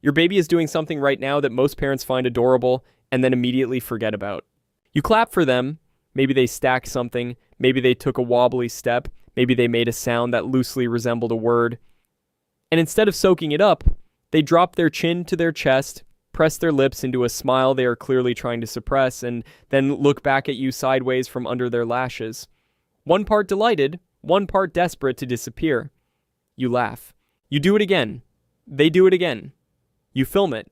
Your baby is doing something right now that most parents find adorable and then immediately forget about. You clap for them. Maybe they stacked something. Maybe they took a wobbly step. Maybe they made a sound that loosely resembled a word. And instead of soaking it up, they drop their chin to their chest, press their lips into a smile they are clearly trying to suppress, and then look back at you sideways from under their lashes. One part delighted, one part desperate to disappear. You laugh. You do it again. They do it again. You film it.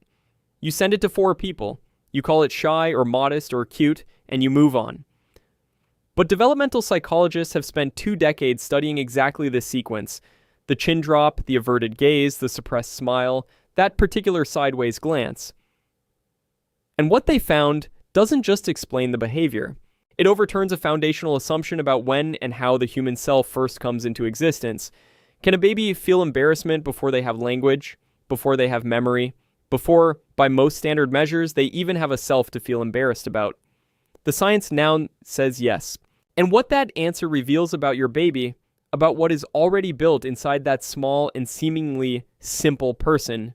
You send it to 4 people. You call it shy or modest or cute, and you move on. But developmental psychologists have spent 2 decades studying exactly this sequence. The chin drop, the averted gaze, the suppressed smile, that particular sideways glance. And what they found doesn't just explain the behavior. It overturns a foundational assumption about when and how the human self first comes into existence. Can a baby feel embarrassment before they have language, before they have memory, before, by most standard measures, they even have a self to feel embarrassed about? The science now says yes. And what that answer reveals about your baby, about what is already built inside that small and seemingly simple person,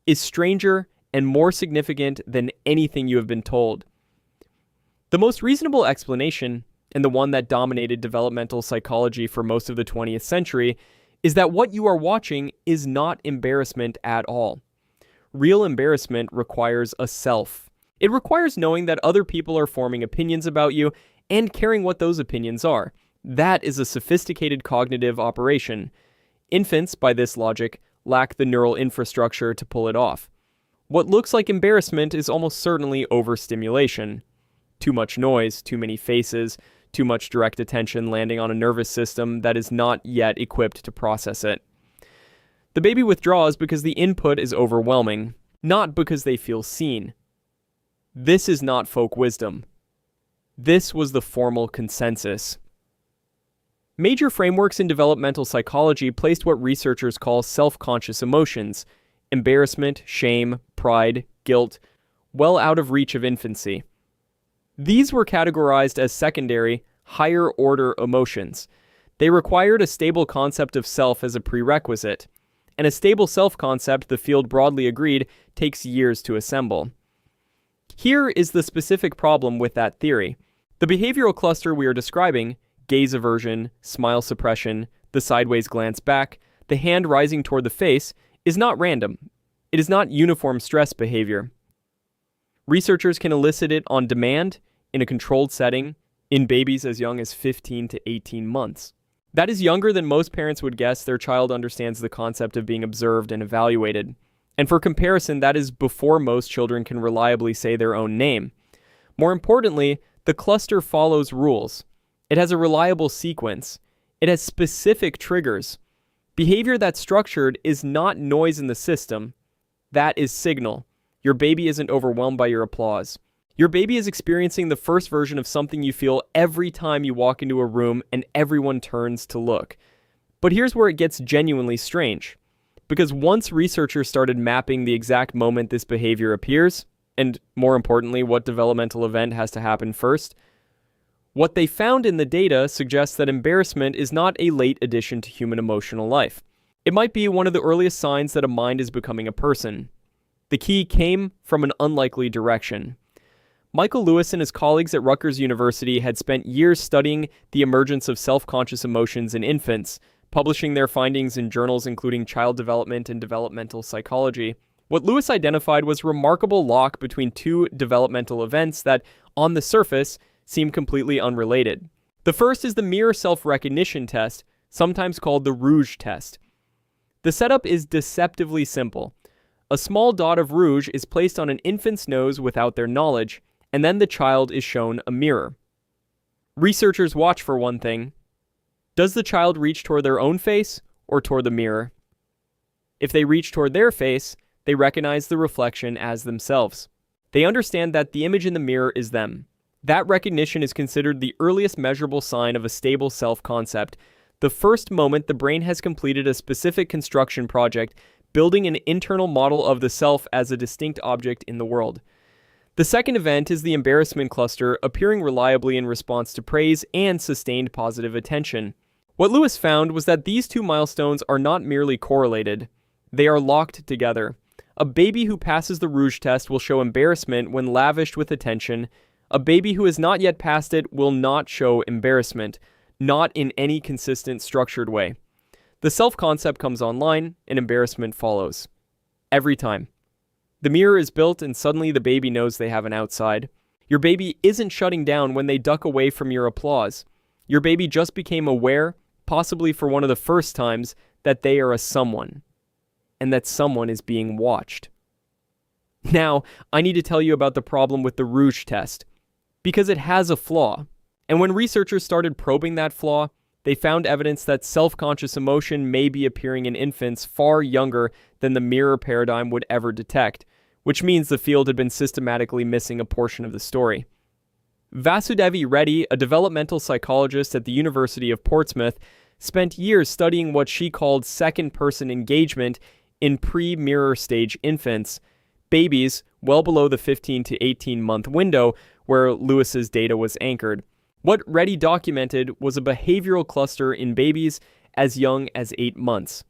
is stranger and more significant than anything you have been told. The most reasonable explanation, and the one that dominated developmental psychology for most of the 20th century, is that what you are watching is not embarrassment at all. Real embarrassment requires a self. It requires knowing that other people are forming opinions about you and caring what those opinions are. That is a sophisticated cognitive operation. Infants, by this logic, lack the neural infrastructure to pull it off. What looks like embarrassment is almost certainly overstimulation. Too much noise, too many faces, too much direct attention landing on a nervous system that is not yet equipped to process it. The baby withdraws because the input is overwhelming, not because they feel seen. This is not folk wisdom. This was the formal consensus. Major frameworks in developmental psychology placed what researchers call self-conscious emotions, embarrassment, shame, pride, guilt, well out of reach of infancy. These were categorized as secondary, higher-order emotions. They required a stable concept of self as a prerequisite, and a stable self-concept, the field broadly agreed, takes years to assemble. Here is the specific problem with that theory. The behavioral cluster we are describing, gaze aversion, smile suppression, the sideways glance back, the hand rising toward the face, is not random. It is not uniform stress behavior. Researchers can elicit it on demand, in a controlled setting, in babies as young as 15 to 18 months. That is younger than most parents would guess their child understands the concept of being observed and evaluated. And for comparison, that is before most children can reliably say their own name. More importantly, the cluster follows rules. It has a reliable sequence. It has specific triggers. Behavior that's structured is not noise in the system. That is signal. Your baby isn't overwhelmed by your applause. Your baby is experiencing the first version of something you feel every time you walk into a room and everyone turns to look. But here's where it gets genuinely strange. Because once researchers started mapping the exact moment this behavior appears, and more importantly, what developmental event has to happen first, what they found in the data suggests that embarrassment is not a late addition to human emotional life. It might be one of the earliest signs that a mind is becoming a person. The key came from an unlikely direction. Michael Lewis and his colleagues at Rutgers University had spent years studying the emergence of self-conscious emotions in infants, publishing their findings in journals including Child Development and Developmental Psychology. What Lewis identified was remarkable lock between 2 developmental events that, on the surface, seem completely unrelated. The first is the mirror self-recognition test, sometimes called the rouge test. The setup is deceptively simple. A small dot of rouge is placed on an infant's nose without their knowledge, and then the child is shown a mirror. Researchers watch for one thing. Does the child reach toward their own face or toward the mirror? If they reach toward their face, they recognize the reflection as themselves. They understand that the image in the mirror is them. That recognition is considered the earliest measurable sign of a stable self-concept, the first moment the brain has completed a specific construction project, building an internal model of the self as a distinct object in the world. The second event is the embarrassment cluster appearing reliably in response to praise and sustained positive attention. What Lewis found was that these 2 milestones are not merely correlated. They are locked together. A baby who passes the Rouge test will show embarrassment when lavished with attention. A baby who has not yet passed it will not show embarrassment, not in any consistent, structured way. The self-concept comes online, and embarrassment follows. Every time. The mirror is built, and suddenly the baby knows they have an outside. Your baby isn't shutting down when they duck away from your applause. Your baby just became aware, possibly for one of the first times, that they are a someone, and that someone is being watched. Now, I need to tell you about the problem with the Rouge test, because it has a flaw. And when researchers started probing that flaw, they found evidence that self-conscious emotion may be appearing in infants far younger than the mirror paradigm would ever detect, which means the field had been systematically missing a portion of the story. Vasudevi Reddy, a developmental psychologist at the University of Portsmouth, spent years studying what she called second-person engagement in pre-mirror stage infants, babies well below the 15 to 18-month window where Lewis's data was anchored. What Reddy documented was a behavioral cluster in babies as young as 8 months.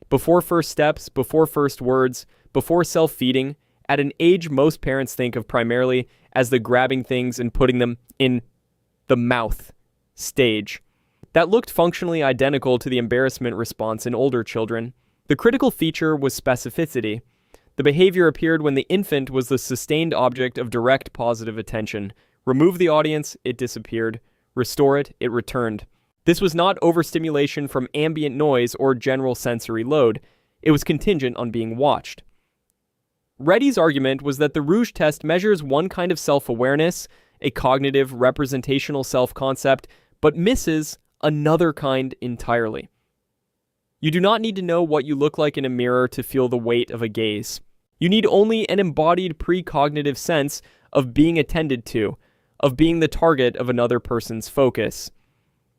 Before first steps, before first words, before self-feeding, at an age most parents think of primarily as the grabbing things and putting them in the mouth stage. That looked functionally identical to the embarrassment response in older children. The critical feature was specificity. The behavior appeared when the infant was the sustained object of direct positive attention. Remove the audience, it disappeared. Restore it, it returned. This was not overstimulation from ambient noise or general sensory load. It was contingent on being watched. Reddy's argument was that the Rouge test measures one kind of self-awareness, a cognitive, representational self-concept, but misses another kind entirely. You do not need to know what you look like in a mirror to feel the weight of a gaze. You need only an embodied precognitive sense of being attended to, of being the target of another person's focus.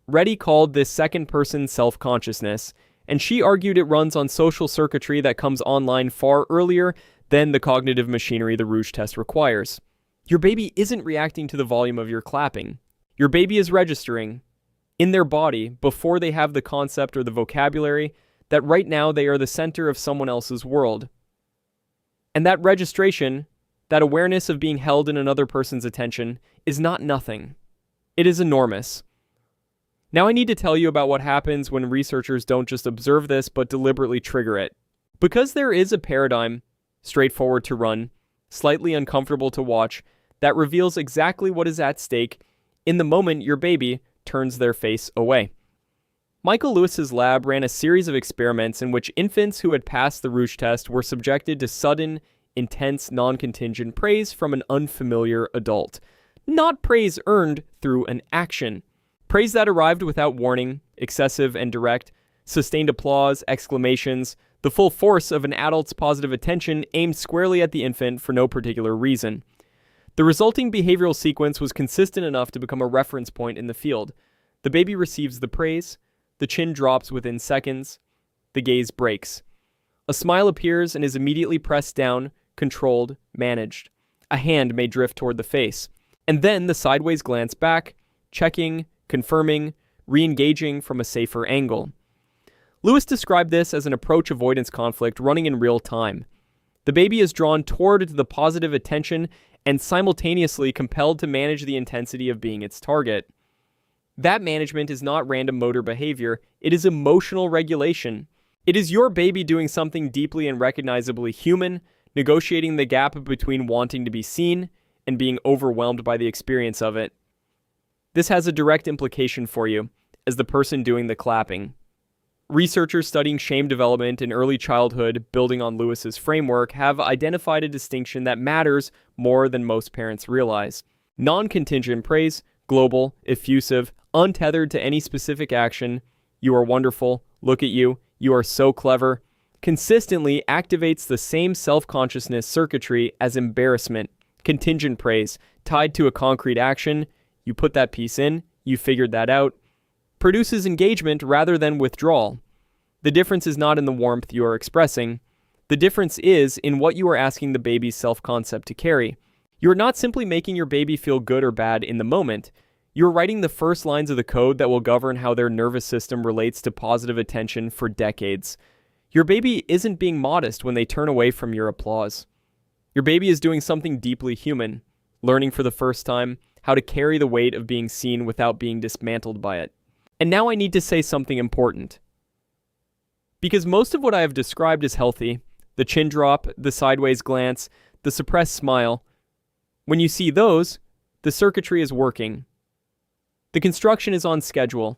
Reddy called this second-person self-consciousness, and she argued it runs on social circuitry that comes online far earlier than the cognitive machinery the Rouge test requires. Your baby isn't reacting to the volume of your clapping. Your baby is registering in their body, before they have the concept or the vocabulary, that right now they are the center of someone else's world. And that registration, that awareness of being held in another person's attention, is not nothing. It is enormous. Now I need to tell you about what happens when researchers don't just observe this, but deliberately trigger it. Because there is a paradigm, straightforward to run, slightly uncomfortable to watch, that reveals exactly what is at stake in the moment your baby turns their face away. Michael Lewis's lab ran a series of experiments in which infants who had passed the Rouge test were subjected to sudden, intense, non-contingent praise from an unfamiliar adult. Not praise earned through an action. Praise that arrived without warning, excessive and direct, sustained applause, exclamations, the full force of an adult's positive attention aimed squarely at the infant for no particular reason. The resulting behavioral sequence was consistent enough to become a reference point in the field. The baby receives the praise, the chin drops within seconds, the gaze breaks. A smile appears and is immediately pressed down, controlled, managed. A hand may drift toward the face. And then the sideways glance back, checking, confirming, re-engaging from a safer angle. Lewis described this as an approach avoidance conflict running in real time. The baby is drawn toward the positive attention and simultaneously compelled to manage the intensity of being its target. That management is not random motor behavior, it is emotional regulation. It is your baby doing something deeply and recognizably human, negotiating the gap between wanting to be seen and being overwhelmed by the experience of it. This has a direct implication for you, as the person doing the clapping. Researchers studying shame development in early childhood, building on Lewis's framework, have identified a distinction that matters more than most parents realize. Non-contingent praise, global, effusive, untethered to any specific action, you are wonderful, look at you, you are so clever, consistently activates the same self-consciousness circuitry as embarrassment, contingent praise, tied to a concrete action, you put that piece in, you figured that out, produces engagement rather than withdrawal. The difference is not in the warmth you are expressing. The difference is in what you are asking the baby's self-concept to carry. You are not simply making your baby feel good or bad in the moment. You are writing the first lines of the code that will govern how their nervous system relates to positive attention for decades. Your baby isn't being modest when they turn away from your applause. Your baby is doing something deeply human, learning for the first time how to carry the weight of being seen without being dismantled by it. And now I need to say something important. Because most of what I have described is healthy, the chin drop, the sideways glance, the suppressed smile, when you see those, the circuitry is working. The construction is on schedule.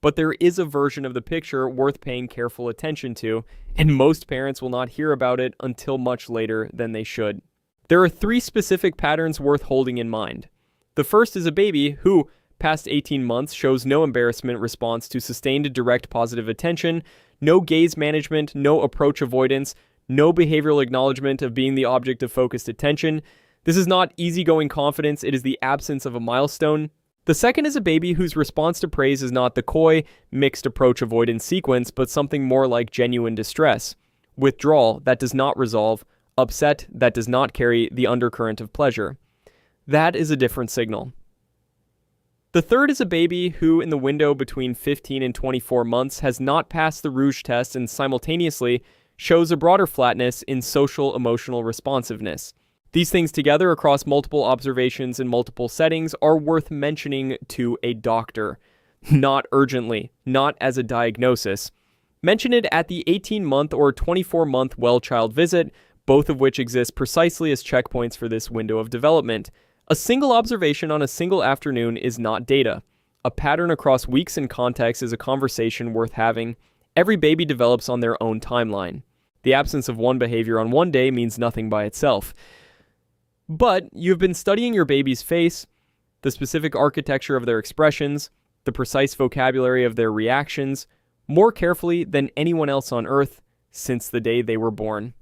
But there is a version of the picture worth paying careful attention to, and most parents will not hear about it until much later than they should. There are 3 specific patterns worth holding in mind. The first is a baby who, past 18 months, shows no embarrassment response to sustained direct positive attention, no gaze management, no approach avoidance, no behavioral acknowledgement of being the object of focused attention. This is not easygoing confidence, it is the absence of a milestone. The second is a baby whose response to praise is not the coy, mixed approach avoidance sequence, but something more like genuine distress, withdrawal that does not resolve, upset that does not carry the undercurrent of pleasure. That is a different signal. The third is a baby who, in the window between 15 and 24 months, has not passed the Rouge test and simultaneously shows a broader flatness in social emotional responsiveness. These things together across multiple observations in multiple settings are worth mentioning to a doctor. Not urgently, not as a diagnosis. Mention it at the 18-month or 24-month well-child visit, both of which exist precisely as checkpoints for this window of development. A single observation on a single afternoon is not data. A pattern across weeks and contexts is a conversation worth having. Every baby develops on their own timeline. The absence of one behavior on one day means nothing by itself. But you've been studying your baby's face, the specific architecture of their expressions, the precise vocabulary of their reactions, more carefully than anyone else on earth since the day they were born.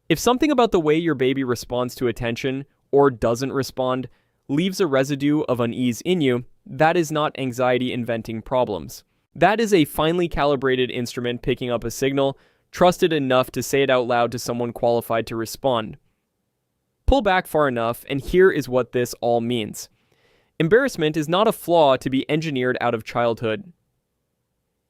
If something about the way your baby responds to attention, or doesn't respond, leaves a residue of unease in you, that is not anxiety inventing problems. That is a finely calibrated instrument picking up a signal, trusted enough to say it out loud to someone qualified to respond. Pull back far enough, and here is what this all means. Embarrassment is not a flaw to be engineered out of childhood.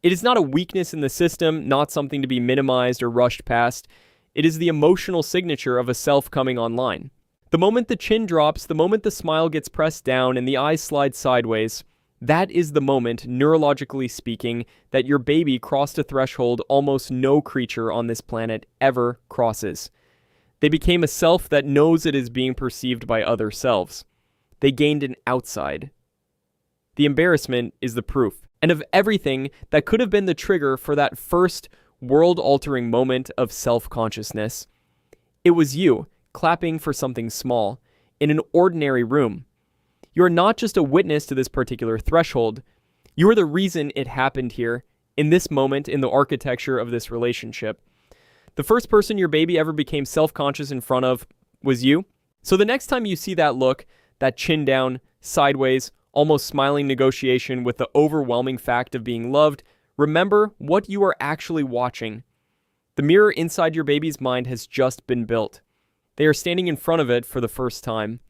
It is not a weakness in the system, not something to be minimized or rushed past. It is the emotional signature of a self coming online. The moment the chin drops, the moment the smile gets pressed down and the eyes slide sideways, that is the moment, neurologically speaking, that your baby crossed a threshold almost no creature on this planet ever crosses. They became a self that knows it is being perceived by other selves. They gained an outside. The embarrassment is the proof. And of everything that could have been the trigger for that first world-altering moment of self-consciousness, it was you clapping for something small in an ordinary room. You are not just a witness to this particular threshold. You are the reason it happened here, in this moment in the architecture of this relationship. The first person your baby ever became self-conscious in front of was you. So the next time you see that look, that chin down, sideways, almost smiling negotiation with the overwhelming fact of being loved, remember what you are actually watching. The mirror inside your baby's mind has just been built. They are standing in front of it for the first time,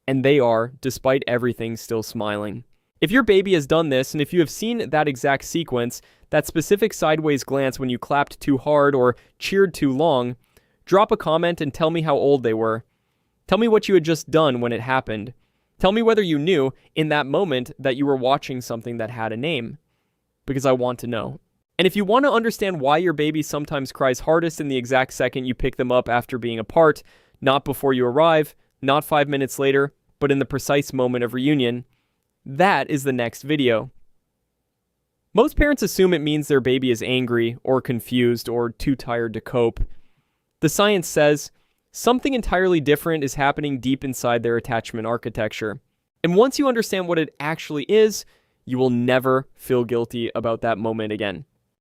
and they are, despite everything, still smiling. If your baby has done this, and if you have seen that exact sequence, that specific sideways glance when you clapped too hard or cheered too long, drop a comment and tell me how old they were. Tell me what you had just done when it happened. Tell me whether you knew in that moment that you were watching something that had a name. Because I want to know. And if you want to understand why your baby sometimes cries hardest in the exact second you pick them up after being apart, not before you arrive, not 5 minutes later, but in the precise moment of reunion, that is the next video. Most parents assume it means their baby is angry or confused or too tired to cope. The science says something entirely different is happening deep inside their attachment architecture. And once you understand what it actually is, you will never feel guilty about that moment again.